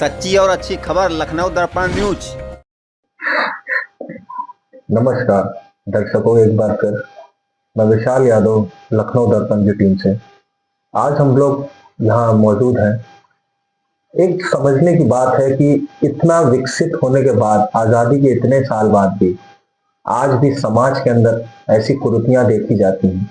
सच्ची और अच्छी खबर लखनऊ दर्पण न्यूज। नमस्कार दर्शकों, एक बार फिर मैं विशाल यादव लखनऊ दर्पण की टीम से आज हम लोग यहाँ मौजूद हैं। एक समझने की बात है कि इतना विकसित होने के बाद, आजादी के इतने साल बाद भी आज भी समाज के अंदर ऐसी कुरीतियां देखी जाती हैं।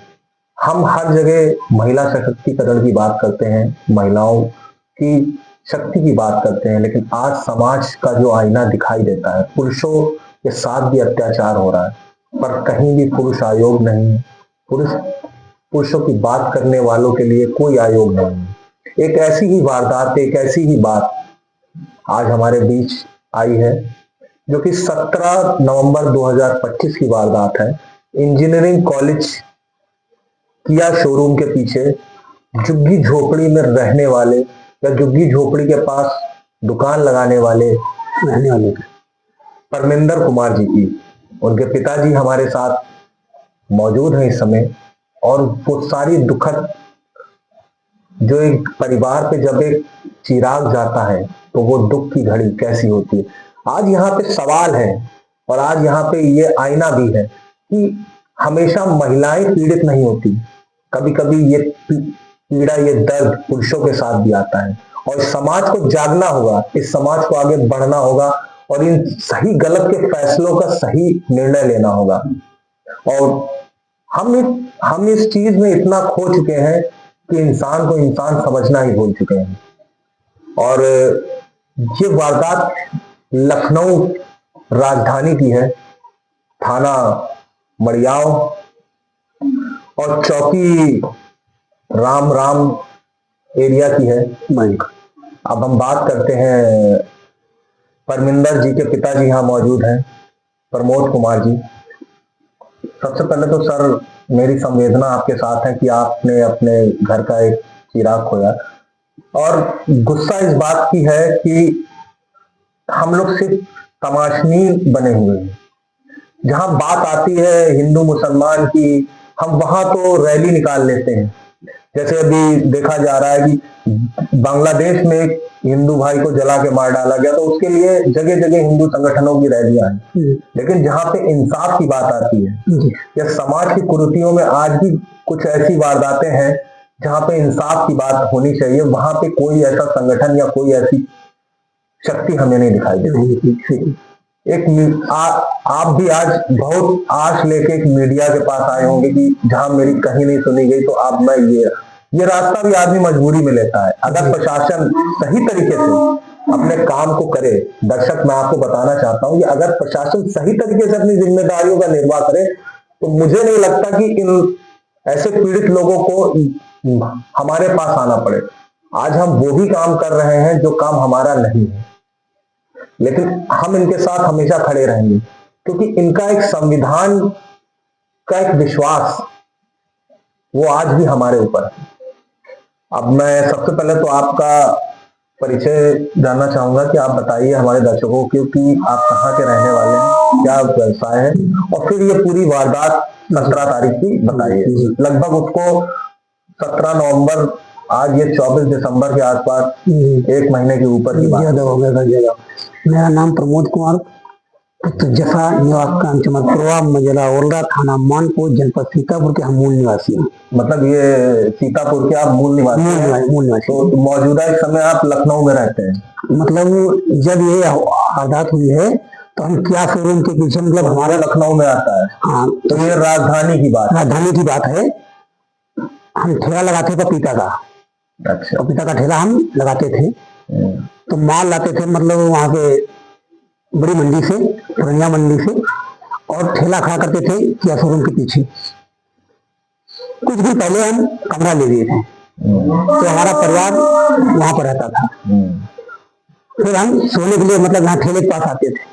हम हर जगह महिला सशक्तिकरण की बात करते हैं, महिलाओं की शक्ति की बात करते हैं, लेकिन आज समाज का जो आईना दिखाई देता है, पुरुषों के साथ भी अत्याचार हो रहा है, पर कहीं भी पुरुष आयोग नहीं है। पुरुषों की बात करने वालों के लिए कोई आयोग नहीं है। एक ऐसी ही वारदात, एक ऐसी ही बात आज हमारे बीच आई है, जो कि 17 नवंबर 2025 की वारदात है। इंजीनियरिंग कॉलेज किया शोरूम के पीछे झुग्गी झोपड़ी में रहने वाले या झुग्गी झोपड़ी के पास दुकान लगाने वाले रहने वाले परमिंदर कुमार जी की, उनके पिताजी हमारे साथ मौजूद हैं इस समय। और वो सारी दुखद, जो एक परिवार पे जब एक चिराग जाता है तो वो दुख की घड़ी कैसी होती है। आज यहाँ पे सवाल है और आज यहाँ पे ये आईना भी है कि हमेशा महिलाएं पीड़ित नहीं होती, कभी कभी ये पीड़ा, ये दर्द पुरुषों के साथ भी आता है। और समाज को जागना होगा, इस समाज को आगे बढ़ना होगा और इन सही गलत के फैसलों का सही निर्णय लेना होगा। और हम इस चीज में इतना खो चुके हैं कि इंसान को इंसान समझना ही भूल चुके हैं। और ये वारदात लखनऊ राजधानी की है, थाना मड़ियाव और चौकी राम एरिया की है। अब हम बात करते हैं, परमिंदर जी के पिताजी यहाँ मौजूद हैं, प्रमोद कुमार जी। सबसे पहले तो सर, मेरी संवेदना आपके साथ है कि आपने अपने घर का एक चिराग खोया, और गुस्सा इस बात की है कि हम लोग सिर्फ तमाशनी बने हुए हैं। जहां बात आती है हिंदू मुसलमान की, हम वहां तो रैली निकाल लेते हैं। जैसे अभी देखा जा रहा है कि बांग्लादेश में एक हिंदू भाई को जला के मार डाला गया, तो उसके लिए जगह जगह हिंदू संगठनों की रैलियां हैं। लेकिन जहां पे इंसाफ की बात आती है या समाज की कुरीतियों में आज भी कुछ ऐसी वारदातें हैं जहां पे इंसाफ की बात होनी चाहिए, वहां पे कोई ऐसा संगठन या कोई ऐसी शक्ति हमें नहीं दिखाई दे रही। आप भी आज बहुत आश लेके एक मीडिया के पास आए होंगे कि जहां मेरी कहीं नहीं सुनी गई, तो अब मैं ये रास्ता भी आदमी मजबूरी में लेता है। अगर प्रशासन सही तरीके से अपने काम को करे, दर्शक मैं आपको बताना चाहता हूं कि अगर प्रशासन सही तरीके से अपनी जिम्मेदारियों का निर्वाह करे, तो मुझे नहीं लगता कि इन ऐसे पीड़ित लोगों को हमारे पास आना पड़े। आज हम वो भी काम कर रहे हैं जो काम हमारा नहीं है, लेकिन हम इनके साथ हमेशा खड़े रहेंगे, क्योंकि इनका एक संविधान का एक विश्वास वो आज भी हमारे ऊपर है। अब मैं सबसे पहले तो आपका परिचय जानना चाहूंगा कि आप बताइए हमारे दर्शकों को कि आप कहाँ के रहने वाले हैं, क्या व्यवसाय है, और फिर ये पूरी वारदात 17 तारीख की बताइए। लगभग उसको 17 नवंबर, आज ये 24 दिसंबर के आसपास, एक महीने के ऊपर की बात हो गया। मेरा नाम प्रमोद कुमार, जफा निवास ग्राम चमकपुरवा, मजला ओल्डा, थाना मानपुर, जनपद सीतापुर के हम मूल निवासी हैं। मतलब ये सीतापुर के आप मूल निवासी हैं? मूल निवासी। तो मौजूदा इस समय आप लखनऊ में रहते हैं? मतलब जब ये वारदात हुई है तो हम किया शोरूम के पीछे, मतलब हमारे लखनऊ में आता है। हाँ, तो ये राजधानी की बात है। हम ठेला लगाते थे पपीता का। अच्छा। पपीता का ठेला हम लगाते थे, तो माल लाते थे, मतलब वहां पे बड़ी मंडी से, पुरनिया मंडी से, और ठेला खड़ा करते थे किया शोरूम के पीछे। कुछ दिन पहले हम कमरा ले लिए थे, तो हमारा परिवार वहां पर रहता था। फिर हम सोने के लिए, मतलब यहाँ ठेले के पास आते थे।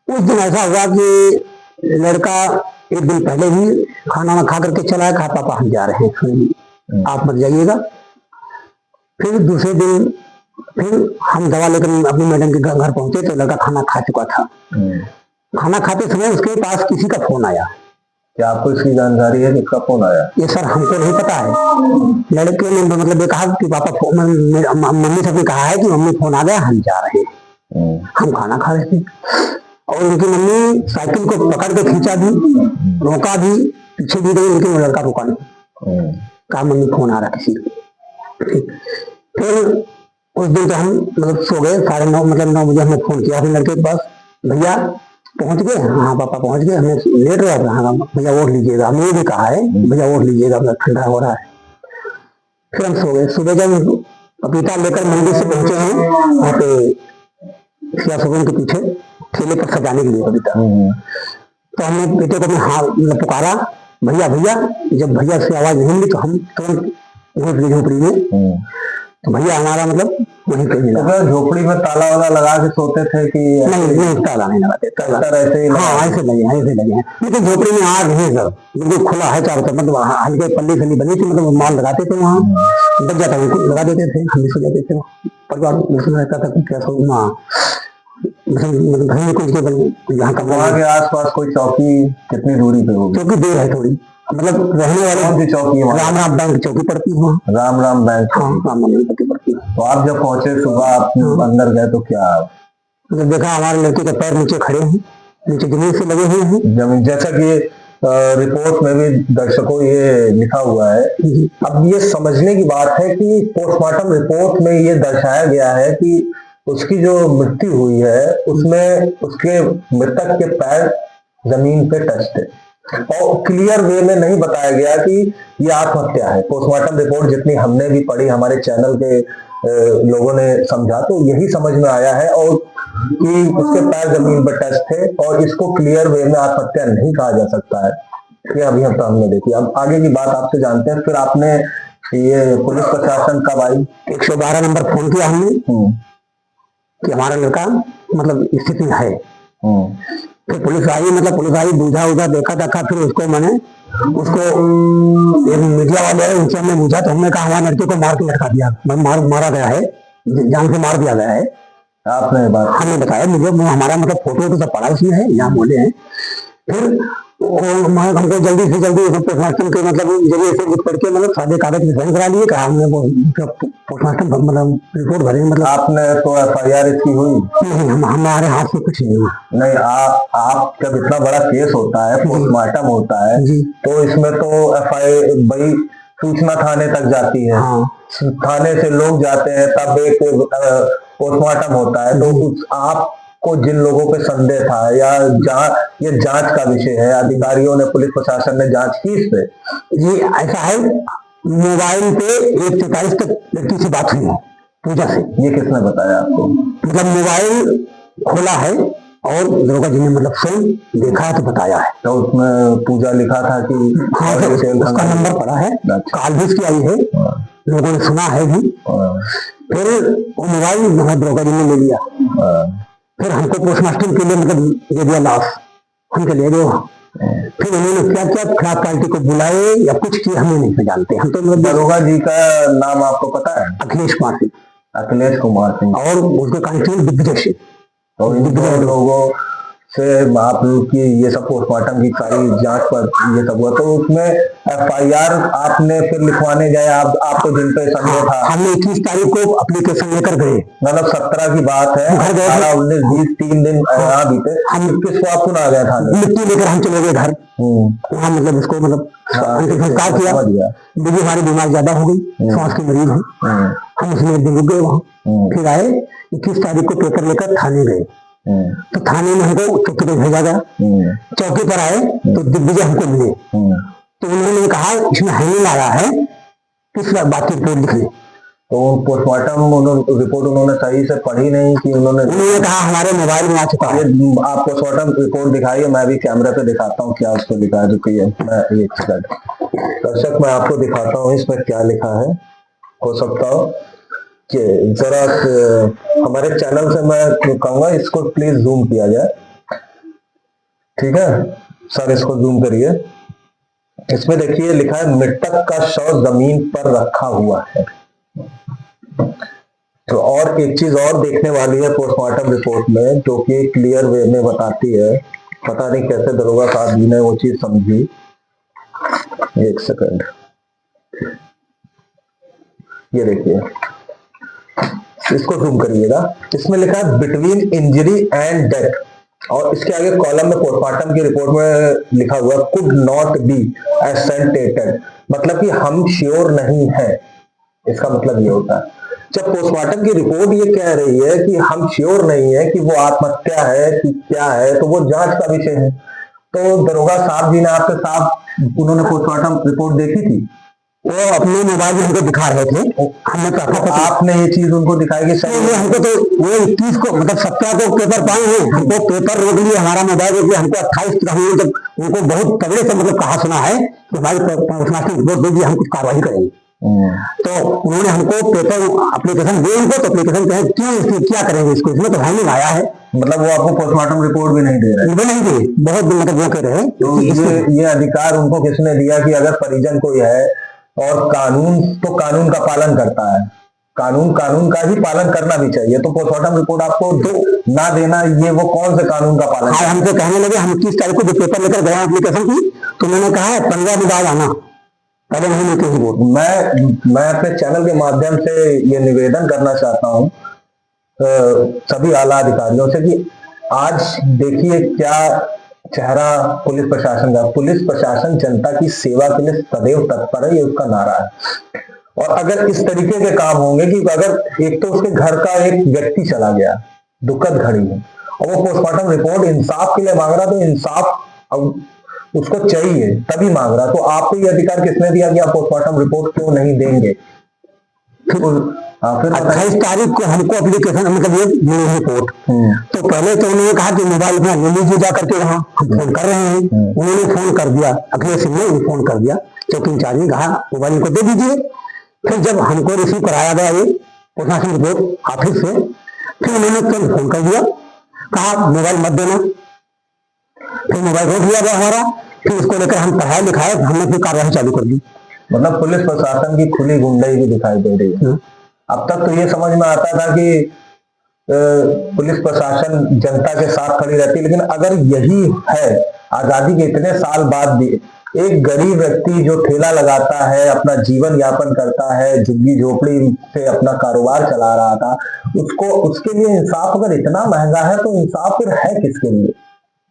उस दिन ऐसा हुआ कि लड़का एक दिन पहले ही खाना खा करके चला, कहा पापा हम जा रहे हैं, आप मत जाइएगा। फिर दूसरे दिन फिर हम दवा लेकर अपनी मैडम के घर पहुंचे, तो लड़का खाना खा चुका था। खाना खाते समय उसके पास किसी का फोन आया। क्या आपको इसकी जानकारी है किसका फोन आया? ये सर हमको नहीं पता है। लड़के ने मतलब ये कहा कि पापा फोन, मम्मी सबने कहा है कि मम्मी फोन आ गया, हम जा रहे हैं। हम खाना खा रहे थे और उनकी मम्मी साइकिल को पकड़ के खींचा भी, रोका भी, पीछे भी गई, लेकिन वो लड़का रुका नहीं। कहा मम्मी फोन आ रहा किसी को। फिर उस दिन तो हम मतलब सो गए, 9:30 मतलब 9 बजे हमने फोन किया अपने लड़के के पास, भैया पहुंच गए? हाँ पापा पहुंच गए, हमें लेट रहा था। हाँ भैया वोट लीजिएगा, हमने ये भी कहा है भैया वोट लीजिएगा, ठंडा हो रहा है। फिर हम सो गए। सुबह जब पपीता लेकर मंदिर से पहुंचे हैं, वहाँ पे सिया सगुन के पीछे ठेले पर सजाने के लिए पपीता, तो हमने बेटे को अपने हाथ मतलब पुकारा, भैया भैया। जब भैया से आवाज नहीं मिली तो हम तुरंत झोपड़ी में, तो भैया हमारा मतलब वहीं पे मिला। तो झोपड़ी में ताला वाला लगा के सोते थे कि नहीं ताला नहीं लगाते, ताला ऐसे ही, हाँ ऐसे लगे हैं। लेकिन झोपड़ी में आग नहीं सर, बिल्कुल खुला है चारों तरफ, मतलब हल्के पल्ली सली बनी थी, मतलब माल लगाते थे वहाँ, बच जाता लगा देते थे, हम भी सो जाते थे। परिवार में रहता था कि क्या सो मतलब घर में कुछ यहाँ का। वहाँ के आसपास कोई चौकी कितनी दूरी पे होगी? चौकी दूर है थोड़ी, मतलब रहने वाले। कौन सी चौकी? राम राम बैंक चौकी पड़ती है। राम राम बैंक? हाँ राम राम चौकी पड़ती है। तो आप जब पहुंचे सुबह, आप अंदर गए तो क्या मतलब देखा हमारे लड़के के पैर नीचे खड़े हैं, नीचे जमीन से लगे हुए हैं जमीन, जैसा कि रिपोर्ट में भी दर्शकों ये लिखा हुआ है। अब ये समझने की बात है कि पोस्टमार्टम रिपोर्ट में ये दर्शाया गया है कि उसकी जो मृत्यु हुई है उसमें उसके मृतक के पैर जमीन पे टच थे, और क्लियर वे में नहीं बताया गया कि ये आत्महत्या है। पोस्टमार्टम रिपोर्ट जितनी हमने भी पढ़ी, हमारे चैनल के लोगों ने समझा, तो यही समझ में आया है और कि उसके पैर जमीन पर टच थे, और इसको क्लियर वे में आत्महत्या नहीं कहा जा सकता है। ये अभी हम तो हमने देखी। अब आगे की बात आपसे जानते हैं। फिर आपने ये पुलिस प्रशासन कब आई? 112 नंबर फोन किया हमने कि हमारा लड़का मतलब स्थिति में है। फिर पुलिस आई, मतलब पुलिस आई, बूझा उझा देखा, फिर उसको मैंने मीडिया वाले हैं उनसे हमने पूछा, तो हमने कहा हमारे लड़के को मार के लटका दिया, मारा गया है, जान से मार दिया गया है। आपने बात हमने बताया, मुझे हमारा मतलब फोटो तो सब पड़ा उसमें है, यहाँ बोले हैं। फिर हमको जल्दी से जल्दी पोस्टमार्टम के मतलब जरिए से लिख पढ़ के मतलब सादे कागज में साइन करा लिए, कहा हमने वो पोस्टमार्टम मतलब रिपोर्ट भरे। मतलब आपने तो FIR इसकी हुई? नहीं, हमारे हाथ से कुछ नहीं हुआ। नहीं, आप जब इतना बड़ा केस होता है, पोस्टमार्टम होता है, तो इसमें तो FIR भाई सूचना थाने तक जाती है। हाँ। थाने से लोग जाते हैं, तब एक पोस्टमार्टम होता है। तो आपको जिन लोगों पे संदेह था, या ये जांच का विषय है, अधिकारियों ने, पुलिस प्रशासन ने जांच की इस पे? ये ऐसा है, मोबाइल पे 1:43 तक लड़की से बात हुई है पूजा से। ये किसने बताया आपको? मतलब मोबाइल खोला है और दरोगा जी ने मतलब फोन देखा तो बताया है। तो उसमें पूजा लिखा था कि हाँ, उसका नंबर पड़ा है, कॉल भी उसकी आई है, लोगों ने सुना है भी। फिर वो मोबाइल दरोगा जी ने ले लिया। फिर हमको पोस्टमार्टम के लिए मतलब दे दिया लाश, हमको ले दो। फिर उन्होंने क्या क्या खराब पार्टी को बुलाए या कुछ किया हमें नहीं जानते। हम तो मतलब दरोगा जी का नाम आपको पता है? अखिलेश कुमार सिंह। अखिलेश कुमार सिंह। और उसके कांस्टेबल दिग्विजय सिंह। तो इन दोनों लोगों से आप लोग की ये सब पोस्टमार्टम की सारी जांच पर ये सब हुआ, तो उसमें FIR आपने फिर लिखवाने गए, आपको जिन पे संदेह था? हमने 21 तारीख को एप्लीकेशन लेकर गए, मतलब 17 की बात है, 18, 19, 20 3 दिन यहाँ बीते। हम किसको आप सुना गया था? मिट्टी लेकर हम चले गए घर, वहाँ मतलब उसको मतलब संस्कार किया। देखिए हमारी बीमारी ज्यादा हो गई, श्वास की मरीज है, हम उसमें एक दिन रुक गए वहाँ। फिर आए 21 तारीख को पेपर लेकर थाने गए, तो थाने में हमको चौकी पर भेजा गया। चौकी पर आए तो दिग्विजय हमको मिले, तो उन्होंने कहा इसमें हैंडिल आ रहा है, किस बात की रिपोर्ट लिख ले। तो पोस्टमार्टम रिपोर्ट उन्होंने सही से पढ़ी नहीं कि उन्होंने कहा हमारे मोबाइल में आ चुका है। आप पोस्टमार्टम रिपोर्ट दिखाइए, मैं भी कैमरे पे दिखाता हूँ क्या उसको लिखा है। मैं एक सेकंड दर्शक, मैं आपको दिखाता हूँ इसमें क्या लिखा है। हो सकता हो कि जरा हमारे चैनल से मैं कहूँगा इसको प्लीज जूम किया जाए। ठीक है सर, इसको जूम करिए। इसमें देखिए लिखा है मृतक का शव जमीन पर रखा हुआ है। तो और एक चीज और देखने वाली है पोस्टमार्टम रिपोर्ट में, जो कि क्लियर वे में बताती है, पता नहीं कैसे दरोगा साहब जी ने वो चीज समझी, एक सेकंड, ये देखिए, इसको जूम करिएगा। इसमें लिखा है बिटवीन इंजरी एंड डेथ, और इसके आगे कॉलम में पोस्टमार्टम की रिपोर्ट में लिखा हुआ कुड नॉट बी एसेंटेटेड, मतलब कि हम श्योर नहीं है। इसका मतलब ये होता है, जब पोस्टमार्टम की रिपोर्ट ये कह रही है कि हम श्योर नहीं है कि वो आत्महत्या है कि क्या है, तो वो जांच का विषय है। तो दरोगा साहब जी ने आपके साथ, उन्होंने पोस्टमार्टम रिपोर्ट देखी थी, वो अपने मोबाइल में हमको दिखा रहे थे। हमने कहा तो आपने ये चीज उनको दिखाई कि सही ये हमको तो वो 21 को मतलब 17 को पेपर पाए हैं, हमको पेपर रोक लिए, हमारा मोबाइल रोक लिया, हमको 28 हमने जब उनको बहुत तगड़े से मतलब कहा सुना है कि हमारी पोस्टमार्टम रिपोर्ट दे दी, हम कुछ कार्रवाई करेंगे। तो उन्होंने हमको पेपर एप्लीकेशन दे, उनको तो एप्लीकेशन कहे क्यों, इसलिए क्या करेंगे इसको, इसमें तो हानि आया है। मतलब वो आपको पोस्टमार्टम रिपोर्ट भी नहीं दे रहे? वो नहीं दे, बहुत मतलब वो कह रहे हैं। तो ये अधिकार उनको किसने दिया कि अगर परिजन कोई है और कानून तो कानून का पालन करता है, कानून का ही पालन करना भी चाहिए, तो पोस्टमार्टम रिपोर्ट आपको ना देना, ये वो कौन से कानून का पालन? हाँ, हमसे कहने लगे, हम 21 तारीख को जो पेपर लेकर गए एप्लीकेशन की, तो मैंने कहा है 15 दिन बाद आना, पहले नहीं लेते रिपोर्ट। मैं अपने चैनल के माध्यम से ये निवेदन करना चाहता हूँ सभी आला अधिकारियों से कि आज देखिए क्या चेहरा पुलिस प्रशासन का। पुलिस प्रशासन जनता की सेवा के लिए सदैव तत्पर है, ये उसका नारा है। और अगर इस तरीके के काम होंगे कि अगर एक तो उसके घर का एक व्यक्ति चला गया, दुखद घड़ी है, और वो पोस्टमार्टम रिपोर्ट इंसाफ के लिए मांग रहा, तो इंसाफ उसको चाहिए तभी मांग रहा, तो आपको ये अधिकार किसने दिया कि आप पोस्टमार्टम रिपोर्ट क्यों नहीं देंगे? फिर 28 तारीख को हमको एप्लीकेशन मतलब ये मिली रिपोर्ट, तो पहले तो उन्होंने कहा कि मोबाइल अपना ले लीजिए जा करके, वहाँ हम फोन कर रहे हैं। उन्होंने फोन कर दिया, अखिलेश सिंह ने फोन कर दिया, चौकी इंचार्ज ने कहा मोबाइल इनको दे दीजिए। फिर जब हमको रिसीव कराया गया ये पोस्टमार्टम रिपोर्ट ऑफिस से, फिर उन्होंने तुरंत फोन कर दिया, कहा मोबाइल मत देना। फिर मोबाइल रोक लिया गया हमारा, फिर इसको लेकर हम पढ़ाई लिखाए, हमने फिर कार्रवाई चालू कर दी। मतलब पुलिस प्रशासन की खुली गुंडाई भी दिखाई दे रही है। अब तक तो ये समझ में आता था कि पुलिस प्रशासन जनता के साथ खड़ी रहती है, लेकिन अगर यही है आजादी के इतने साल बाद भी, एक गरीब व्यक्ति जो ठेला लगाता है, अपना जीवन यापन करता है, झुग्गी झोपड़ी से अपना कारोबार चला रहा था, उसको उसके लिए इंसाफ अगर इतना महंगा है, तो इंसाफ फिर है किसके लिए?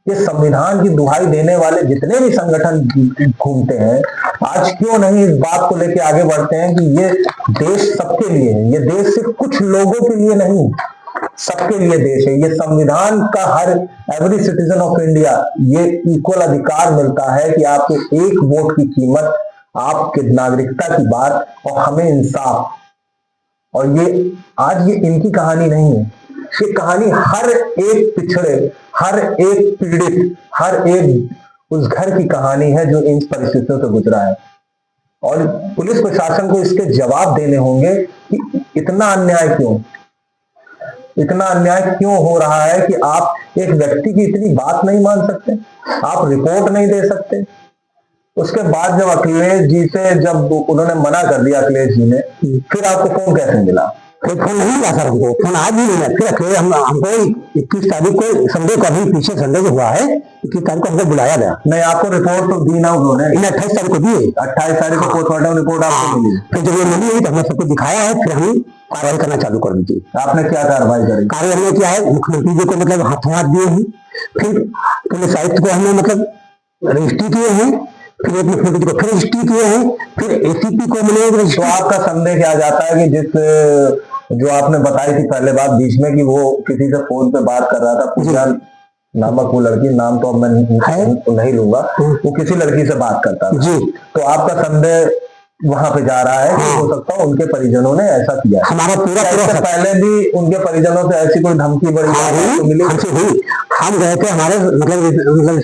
ये संविधान की दुहाई देने वाले जितने भी संगठन घूमते हैं, आज क्यों नहीं इस बात को लेकर आगे बढ़ते हैं कि ये देश सबके लिए है, ये देश सिर्फ कुछ लोगों के लिए नहीं, सबके लिए देश है। ये संविधान का हर एवरी सिटीजन ऑफ इंडिया ये इक्वल अधिकार मिलता है कि आपके एक वोट की कीमत, आपके नागरिकता की बात, और हमें इंसाफ। और ये आज ये इनकी कहानी नहीं है, ये कहानी हर एक पिछड़े, हर एक पीड़ित, हर एक उस घर की कहानी है जो इन परिस्थितियों से गुजरा है। और पुलिस प्रशासन को इसके जवाब देने होंगे कि इतना अन्याय क्यों हो रहा है कि आप एक व्यक्ति की इतनी बात नहीं मान सकते, आप रिपोर्ट नहीं दे सकते। उसके बाद जब अखिलेश जी से जब उन्होंने मना कर दिया, अखिलेश जी ने, फिर आपको फोन कैसे मिला? कोई फोन नहीं मिला सर, हमको फोन आज भी नहीं मिला। फिर हमको 21 तारीख को संडे को, अभी पीछे संडे जो हुआ है, 21 तारीख को हमको बुलाया गया। नहीं, आपको रिपोर्ट तो दी ना उन्होंने? 28 तारीख को दिए, 28 तारीख को पोस्टमार्टम रिपोर्ट आपको मिली। फिर जब ये मिली तो हमने सबको दिखाया है, फिर हम कार्रवाई करना चालू कर दी। आपने क्या कार्रवाई करी? कार्रवाई हमने किया है, मुख्यमंत्री जी को मतलब हाथों हाथ दिए हैं, फिर पुलिस आयुक्त को हमने मतलब रजिस्ट्री किए हैं, फिर मुख्यमंत्री जी को फिर रजिस्ट्री किए हैं, फिर एसीपी को मिले। तो आपका संदेह क्या जाता है कि जिस जो आपने बताई थी पहले बात बीच में कि वो किसी से फोन पे बात कर रहा था, पूजा नामक वो लड़की, नाम तो अब मैं नहीं लूंगा, वो किसी लड़की से बात करता था जी, तो आपका संदेह वहां पे जा रहा है कि हो सकता है उनके परिजनों ने ऐसा किया। हमारा पूरा पहले भी उनके परिजनों से ऐसी कोई धमकी बड़ी मिली? हमसे हुई। हम गए थे, हमारे मतलब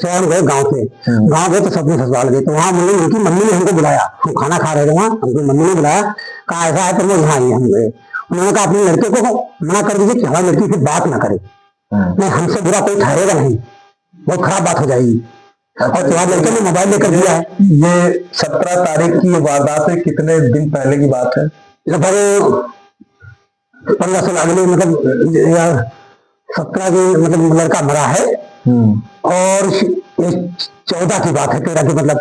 हम गए गाँव गए तो सबने ससुराल गए, तो वहाँ उनकी मम्मी ने हमको बुलाया, हम खाना खा रहे थे वहाँ, हमको मम्मी ने बुलाया, कहा ऐसा है, तो मैं यहाँ आई। हम गए, उन्होंने कहा अपने लड़के को मना कर दीजिए कि हमारी लड़की से बात ना करे, नहीं हमसे बुरा कोई ठहरेगा नहीं, बहुत खराब बात हो जाएगी। और तुम्हारे लड़के ने मोबाइल लेकर दिया है। ये 17 तारीख की वारदात है, कितने दिन पहले की बात है? लगभग 15 साल अगले, मतलब 17 के मतलब लड़का मरा है, और 14 की बात है, 13 की मतलब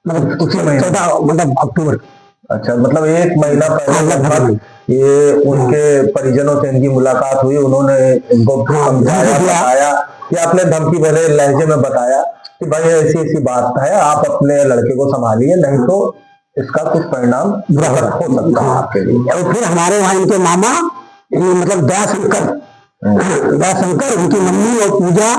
मतलब उसी महीने? 14 मतलब अक्टूबर। अच्छा, मतलब 1 महीना पहले हाँ, लगभग ये उनके परिजनों से इनकी मुलाकात हुई, उन्होंने इनको समझाया, बताया या अपने धमकी भरे लहजे में बताया कि भाई ऐसी ऐसी बात है, आप अपने लड़के को संभालिए, नहीं तो इसका कुछ परिणाम बुरा हो सकता है आपके लिए। और फिर हमारे वहाँ इनके मामा मतलब दयाशंकर उनकी मम्मी और पूजा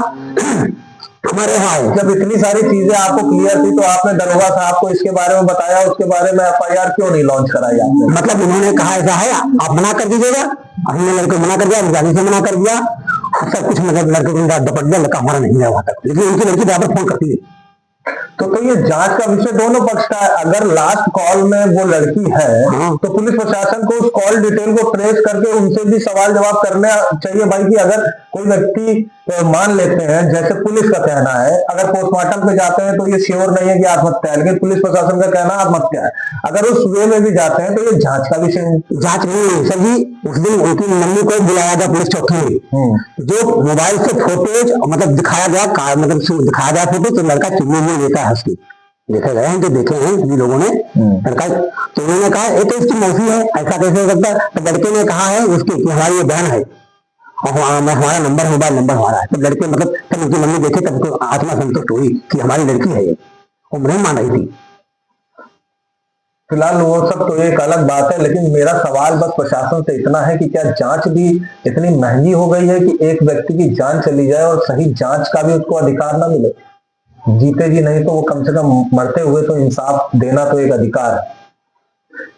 हमारे यहाँ है। जब इतनी सारी चीजें आपको क्लियर थी तो आपने दरोगा साहब को इसके बारे में बताया, उसके बारे में FIR क्यों नहीं लॉन्च कराई आपने? मतलब उन्होंने कहा ऐसा है, आप मना कर दीजिएगा। हमने लड़के मना कर दिया, गाड़ी से मना कर दिया, सब कुछ मतलब लड़के को दपट दिया, लड़का हमारा नहीं है वहां तक। लेकिन उनकी लड़की बराबर फोन करती है। तो ये जांच का विषय दोनों पक्ष का है। अगर लास्ट कॉल में वो लड़की है, हाँ। तो पुलिस प्रशासन को उस कॉल डिटेल को ट्रेस करके उनसे भी सवाल जवाब करना चाहिए भाई, कि अगर कोई व्यक्ति मान लेते हैं, जैसे पुलिस का कहना है, अगर पोस्टमार्टम पे जाते हैं तो ये श्योर नहीं है कि आत्महत्या है, लेकिन पुलिस प्रशासन का कहना आत्महत्या है। अगर उस वे में भी जाते हैं तो ये जांच का विषय है। जांच नहीं है सर जी। उस दिन उनकी मम्मी को बुलाया गया पुलिस चौकी में, जो मोबाइल से फोटोज मतलब दिखाया गया, मतलब दिखाया गया फोटो, तो लड़का चुम्मी में लेता है उसकी, देखे गए हैं, जो देखे हैं सभी लोगों ने। लड़का तो उन्होंने कहा ये तो इसकी मौसी है, ऐसा कैसे हो सकता है? तो लड़के ने कहा है उसकी कि हमारी ये बहन है और हमारा नंबर, मोबाइल नंबर हमारा है। तो लड़के मतलब तब उनकी मम्मी देखे तब उनको आत्मा संतुष्ट हुई कि हमारी लड़की है ये, वो नहीं मान रही थी। फिलहाल वो सब तो एक अलग बात है, लेकिन मेरा सवाल बस प्रशासन से इतना है कि क्या जांच भी इतनी महंगी हो गई है कि एक व्यक्ति की जान चली जाए और सही जांच का भी उसको अधिकार ना मिले? जीते जी नहीं तो वो कम से कम मरते हुए तो इंसाफ देना तो एक अधिकार है।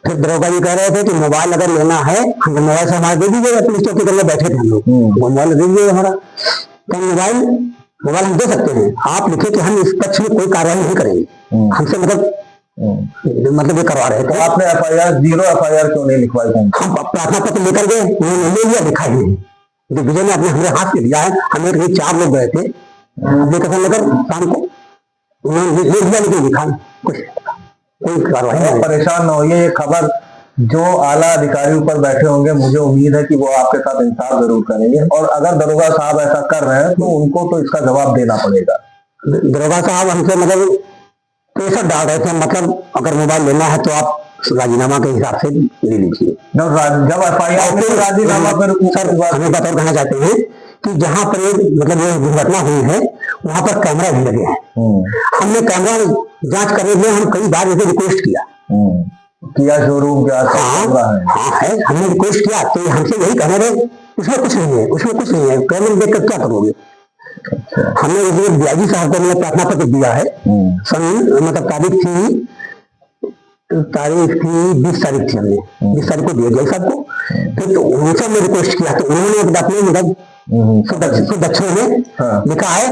फिर दरोगा जी कह रहे थे कि मोबाइल अगर लेना है, हम मोबाइल से हमारा दे दीजिएगा, पुलिस चौकी करने बैठे थे हम लोग, मोबाइल दे दीजिएगा हमारा। तो मोबाइल हम दे सकते हैं, आप लिखे कि हम इस पक्ष में कोई कार्रवाई नहीं करेंगे। हमसे मतलब ये करवा रहे थे। तो आपने जीरो FIR क्यों नहीं लिखवाई? हम प्रार्थना पत्र लेकर गए, उन्होंने ले लिया, लिखा ही नहीं। दिग्विजय ने अपने हमारे हाथ से लिया है। हमें 4 लोग गए थे एप्लीकेशन लेकर शाम को, उन्होंने ले लिया लेकिन लिखा कुछ कोई कार्रवाई नहीं। परेशान न होइए, ये खबर जो आला अधिकारी ऊपर बैठे होंगे, मुझे उम्मीद है कि वो आपके साथ इंसाफ जरूर करेंगे, और अगर दरोगा साहब ऐसा कर रहे हैं तो उनको तो इसका जवाब देना पड़ेगा। दरोगा साहब हमसे मतलब प्रेशर डाल रहे थे, मतलब अगर मोबाइल लेना है तो आप राजीनामा के हिसाब से ले लीजिए। जब FIR में राजीनामा फिर सर हमें बात और कहना चाहते हैं कि जहाँ पर मतलब ये दुर्घटना हुई है वहां पर कैमरा भी लगे हैं। हमने कैमरा जांच करने के लिए हम कई बार इसे रिक्वेस्ट किया शोरूम के हाँ है, हमने रिक्वेस्ट किया तो हमसे यही कहने रहे उसमें कुछ नहीं है, उसमें कुछ नहीं है, कैमरे देख कर क्या करोगे। हमने DIG साहब को मैंने प्रार्थना पत्र दिया है। मतलब तारीख थी 20 तारीख थी, हमने 20 तारीख को दिया DIG साहब को। फिर तो उनसे हमने रिक्वेस्ट किया तो उन्होंने मतलब दक्षिण में लिखा है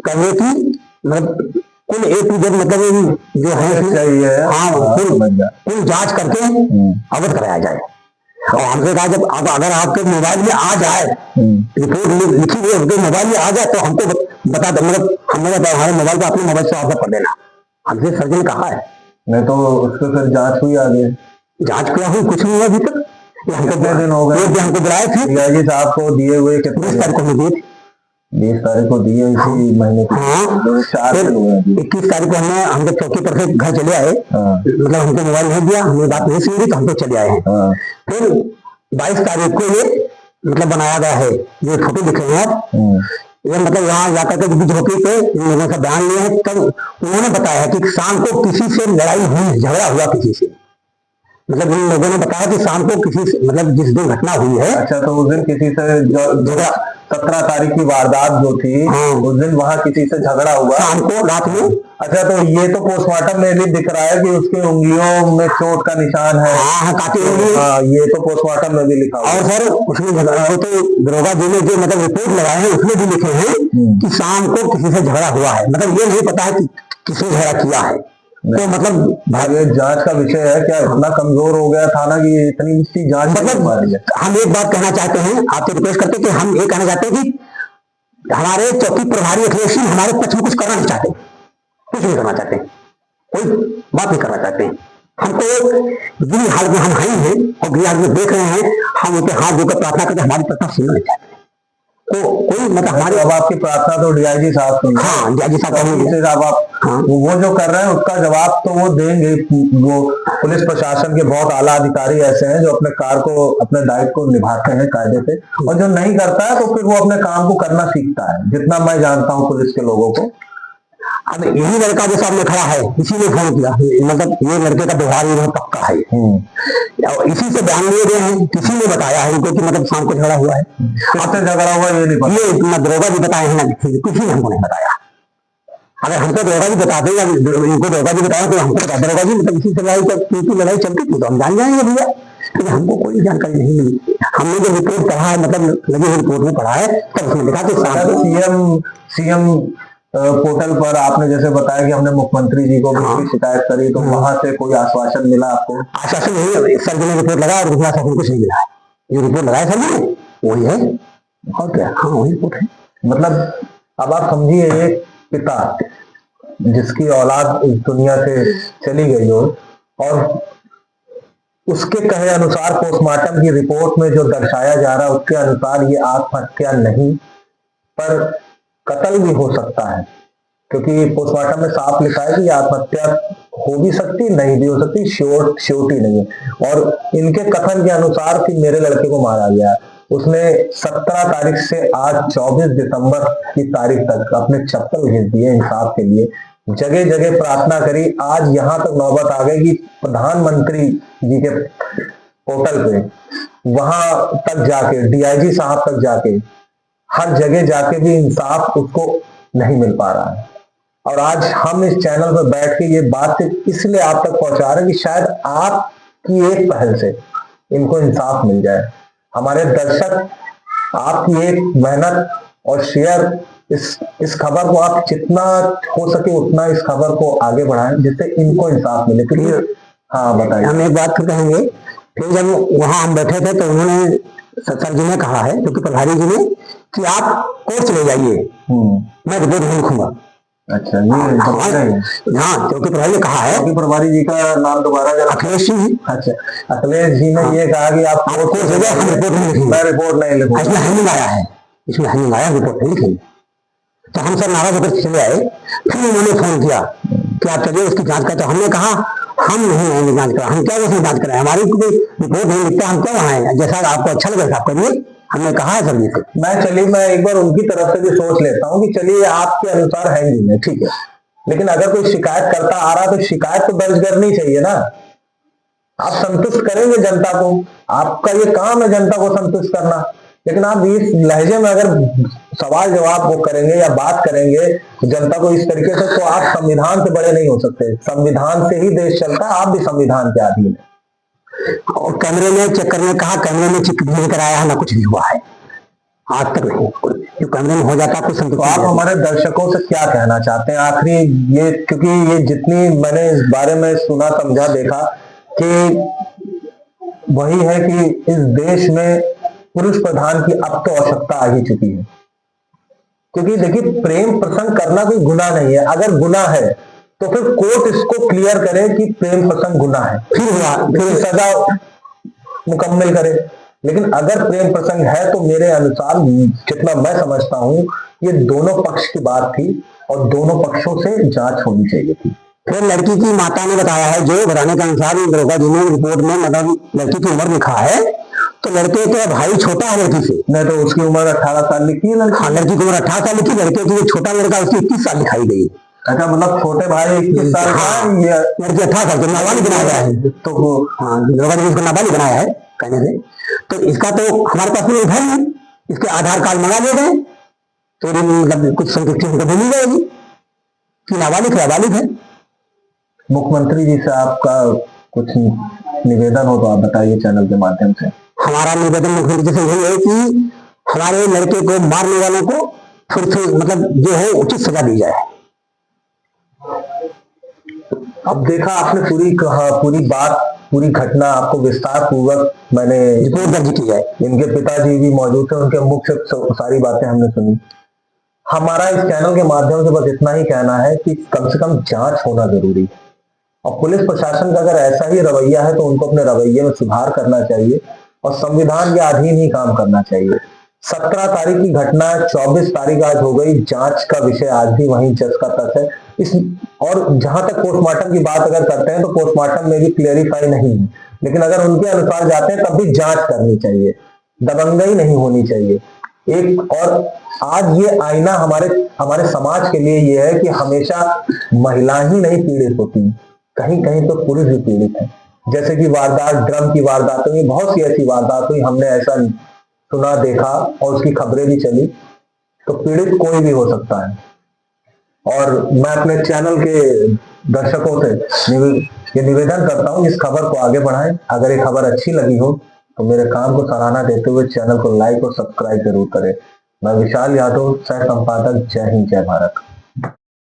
कैमरे की मतलब कुल A to Z मतलब जो है हाँ कुल जांच करके अवगत कराया जाए। और हमसे कहा जब अगर आपके मोबाइल में आ जाए रिपोर्ट लिखी हुई उसके मोबाइल में आ जाए तो हमको बता दो, मतलब हमने हमारे मोबाइल पर अपने मोबाइल से ऑफर कर देना। हमसे सर्जन ने कहा है, नहीं तो उसको फिर जांच हुई, आगे जांच क्या हुई, कुछ नहीं हुआ अभी तक। कितने दिन हो गए हमको बुलाए थे DIG साहब को दिए हुए? 20 तारीख को दिए थे, 20 तारीख को दिए इसी महीने की। हाँ 21 तारीख को हम जब चौकी पर से घर चले आए, मतलब हमको मोबाइल नहीं दिया, हमने बात नहीं सुनी तो हम तो चले आए हैं। फिर 22 तारीख को ये मतलब बनाया गया है, ये फोटो दिख रहे हैं आप, ये मतलब यहाँ जाकर के बीच झोपड़ी पे इन लोगों का बयान लिया है। तब उन्होंने बताया कि शाम को किसी से लड़ाई हुई, झगड़ा हुआ किसी से, मतलब इन लोगों ने बताया कि शाम को किसी से मतलब जिस दिन घटना हुई है। अच्छा, तो उस दिन किसी से झगड़ा 17 तारीख की वारदात जो थी उस दिन वहां किसी से झगड़ा हुआ शाम को रात में। अच्छा, तो ये तो पोस्टमार्टम में भी दिख रहा है कि उसके उंगलियों में चोट का निशान है। हाँ काटी उंगली। हाँ ये तो पोस्टमार्टम में भी लिखा हुआ। और सर उसमें झगड़ा हो तो दरोगा जी ने जो मतलब रिपोर्ट लगाए हैं उसमें भी लिखे हैं कि शाम को किसी से झगड़ा हुआ है, मतलब ये नहीं पता है कि किसने झगड़ा किया है। तो मतलब जांच का विषय है, क्या इतना कमजोर हो गया थाना की इतनी सी जांच? मतलब हम एक बात कहना चाहते हैं, आपसे रिक्वेस्ट करते हैं कि हम ये कहना चाहते हैं कि हमारे चौकी प्रभारी अखिलेश सिंह हमारे पक्ष में कुछ करना नहीं चाहते, कुछ नहीं करना चाहते, कोई बात नहीं करना चाहते। हमको जिन हाल में हम हैं और गृह में देख रहे हैं, हम उनके हाथ धोकर प्रार्थना करते हमारी प्रार्थना सुनना नहीं चाहते। कोई मतलब हमारे अब आपकी प्रार्थना तो डीआईजी साहब सुन रहे हैं। हाँ डीआईजी साहब तो कहेंगे। साहब आप हाँ वो जो कर रहे हैं उसका जवाब तो वो देंगे। वो पुलिस प्रशासन के बहुत आला अधिकारी ऐसे हैं जो अपने कार्य को, अपने दायित्व को निभाते हैं कायदे से, और जो नहीं करता है तो फिर वो अपने काम को करना सीखता है, जितना मैं जानता हूँ पुलिस के लोगों को। अब यही लड़का जो सामने खड़ा है इसी ने फोन किया, मतलब ये लड़के का व्यवहार ये बहुत पक्का है, और इसी से बयान लिए गए हैं। किसी ने बताया है इनको कि मतलब शाम को झगड़ा हुआ है। किससे झगड़ा हुआ ये नहीं पता। ये दरोगा जी बताए हैं ना, किसी ने हमको नहीं बताया। अगर हमको दरोगा जी बताते या इनको दरोगा जी बताया तो हमको बता, दरोगा जी मतलब इसी से लड़ाई चलती थी तो हम जान जाएंगे भैया, लेकिन हमको कोई जानकारी नहीं मिली। हमने जो रिपोर्ट पढ़ा है, मतलब लगी हुई रिपोर्ट में पढ़ा है, तब उसमें लिखा कि सीएम पोर्टल पर आपने जैसे बताया कि हमने मुख्यमंत्री जी को भी शिकायत करी, तो वहां से कोई आश्वासन मिला आपको? आश्वासन नहीं, सर जी ने रिपोर्ट लगाया और आश्वासन कुछ नहीं मिला है। जो रिपोर्ट लगाया सर ने वही है, और क्या? हाँ वही रिपोर्ट है। मतलब अब आप समझिए, एक पिता जिसकी औलाद इस दुनिया से चली गई हो, और उसके कहे अनुसार पोस्टमार्टम की रिपोर्ट में जो दर्शाया जा रहा है उसके अनुसार ये आत्महत्या नहीं पर कत्ल भी हो सकता है, क्योंकि पोस्टमार्टम में साफ लिखा है कि आत्महत्या हो भी सकती, नहीं भी हो सकती, श्योरिटी नहीं है। और इनके कथन के अनुसार कि मेरे लड़के को मारा गया, उसने 17 तारीख से आज 24 दिसंबर की तारीख तक अपने चप्पल भेज दिए इंसाफ के लिए, जगह जगह प्रार्थना करी। आज यहां तक नौबत आ गई कि प्रधानमंत्री जी के पोर्टल पे वहां तक जाके, डीआईजी साहब तक जाके, हर जगह जाके भी इंसाफ उसको नहीं मिल पा रहा है। और आज हम इस चैनल पर बैठ के ये बात इसलिए आप तक पहुंचा रहे हैं कि शायद आपकी एक पहल से इनको इंसाफ मिल जाए। हमारे दर्शक आपकी एक मेहनत और शेयर, इस खबर को आप जितना हो सके उतना इस खबर को आगे बढ़ाएं, जिससे इनको इंसाफ मिले। क्योंकि हाँ बताइए। हम एक बात कहेंगे, फिर जब वहां हम बैठे थे तो उन्होंने सर जी ने कहा है, क्योंकि प्रभारी जी ने, कि आप कोर्ट चले जाइए, मैं रिपोर्ट नहीं लिखूंगा। अच्छा, ये हाँ, क्योंकि प्रभारी ने कहा है। कि प्रभारी जी का नाम दोबारा जरा। अखिलेश जी। अच्छा, अखिलेश जी ने ये कहा कि आप कोर्ट चले जाइए, हम रिपोर्ट नहीं लिखेंगे। मैं रिपोर्ट नहीं लिखूंगा। इसमें हैंगिंग आया है, इसमें हैंगिंग आया, रिपोर्ट नहीं लिखेंगे। तो हम सर नाराज होकर चले आए। फिर उन्होंने फोन किया कि आप चलिए उसकी जांच करें। तो हमने कहा हम नहीं आएंगे जांच करा, हम क्या उसमें जांच कराएं, हमारी कोई रिपोर्ट नहीं लिखता, हम क्या वहां आए, जैसा आपको अच्छा लगे आप करिए, हमने कहा है सर जी से। मैं एक बार उनकी तरफ से भी सोच लेता हूँ कि चलिए आपके अनुसार हैंगिंग है, ठीक है, लेकिन अगर कोई शिकायत करता आ रहा तो शिकायत तो दर्ज करनी चाहिए ना। आप संतुष्ट करेंगे जनता को, आपका ये काम है जनता को संतुष्ट करना, लेकिन आप इस लहजे में अगर सवाल जवाब वो करेंगे या बात करेंगे जनता को इस तरीके से, तो आप संविधान से बड़े नहीं हो सकते। संविधान से ही देश चलता है, आप भी संविधान के अधीन है। और कैमरे में चेक करने कहा, कैमरे में चेक नहीं कराया है, ना कुछ भी हुआ है आज तक नहीं। जो कैमरे में हो जाता है कुछ। तो आप हमारे दर्शकों से क्या कहना चाहते हैं आखिरी ये, क्योंकि ये जितनी मैंने इस बारे में सुना, समझा, देखा कि वही है कि इस देश में पुरुष प्रधान की अब तो आवश्यकता आ ही चुकी है। क्योंकि देखिए, प्रेम प्रसंग करना कोई गुनाह नहीं है। अगर गुनाह है तो फिर कोर्ट इसको क्लियर करे कि प्रेम प्रसंग गुनाह है, फिर सजा मुकम्मल करे। लेकिन अगर प्रेम प्रसंग है तो मेरे अनुसार, जितना मैं समझता हूं, ये दोनों पक्ष की बात थी और दोनों पक्षों से जांच होनी चाहिए थी। फिर लड़की की माता ने बताया है, जो बताने के अनुसार दरोगा जी ने रिपोर्ट में मतलब लड़की की उम्र लिखा है, तो लड़के का भाई छोटा है लड़की से। नहीं तो उसकी उम्र 18 साल लिखी है लड़की। हाँ, लड़की की उम्र 18 साल लिखी, लड़के की छोटा लड़का उसकी 21 साल लिखाई गई। अच्छा, मतलब छोटे भाई 21 साल का, ये लड़की 18 साल का नाबालिग बनाया गया है। तो हाँ, दरोगा जी ने उसको नाबालिग बनाया है कहने से। तो इसका तो हमारे पास में है नहीं, इसके आधार कार्ड मंगा ले गए तो मतलब कुछ संतुष्टि हमको मिल जाएगी कि नाबालिग है। मुख्यमंत्री जी से आपका कुछ निवेदन हो तो आप बताइए चैनल के माध्यम से। हमारा निवेदन मुख्यमंत्री से यही है कि हमारे लड़के को मारने वालों को फिर से मतलब जो है उचित सजा दी जाए। अब देखा आपने पूरी घटना आपको विस्तार पूर्वक मैंने रिपोर्ट दर्ज की जाए। इनके पिताजी भी मौजूद थे, उनके मुख से सारी बातें हमने सुनी। हमारा इस चैनल के माध्यम से बस इतना ही कहना है कि कम से कम जांच होना जरूरी है, और पुलिस प्रशासन का अगर ऐसा ही रवैया है तो उनको अपने रवैये में सुधार करना चाहिए और संविधान के अधीन ही काम करना चाहिए। 17 तारीख की घटना है, 24 तारीख आज हो गई, जांच का विषय आज भी वहीं जस का तस है। इस और जहां तक पोस्टमार्टम की बात अगर करते हैं तो पोस्टमार्टम में भी क्लेरिफाई नहीं है, लेकिन अगर उनके अनुसार जाते हैं तब भी जांच करनी चाहिए, दबंगई नहीं होनी चाहिए। एक और आज ये आईना हमारे हमारे समाज के लिए ये है कि हमेशा महिला ही नहीं पीड़ित होती, कहीं कहीं तो पुरुष भी पीड़ित है। जैसे कि वारदात, ड्रम की वारदात हुई, बहुत सी ऐसी वारदात हुई, हमने ऐसा सुना, देखा और उसकी खबरें भी चली। तो पीड़ित कोई भी हो सकता है। और मैं अपने चैनल के दर्शकों से ये निवेदन करता हूं, इस खबर को आगे बढ़ाएं। अगर ये खबर अच्छी लगी हो तो मेरे काम को सराहना देते हुए चैनल को लाइक और सब्सक्राइब जरूर करें। मैं विशाल यादव, सह संपादक। जय हिंद, जय भारत।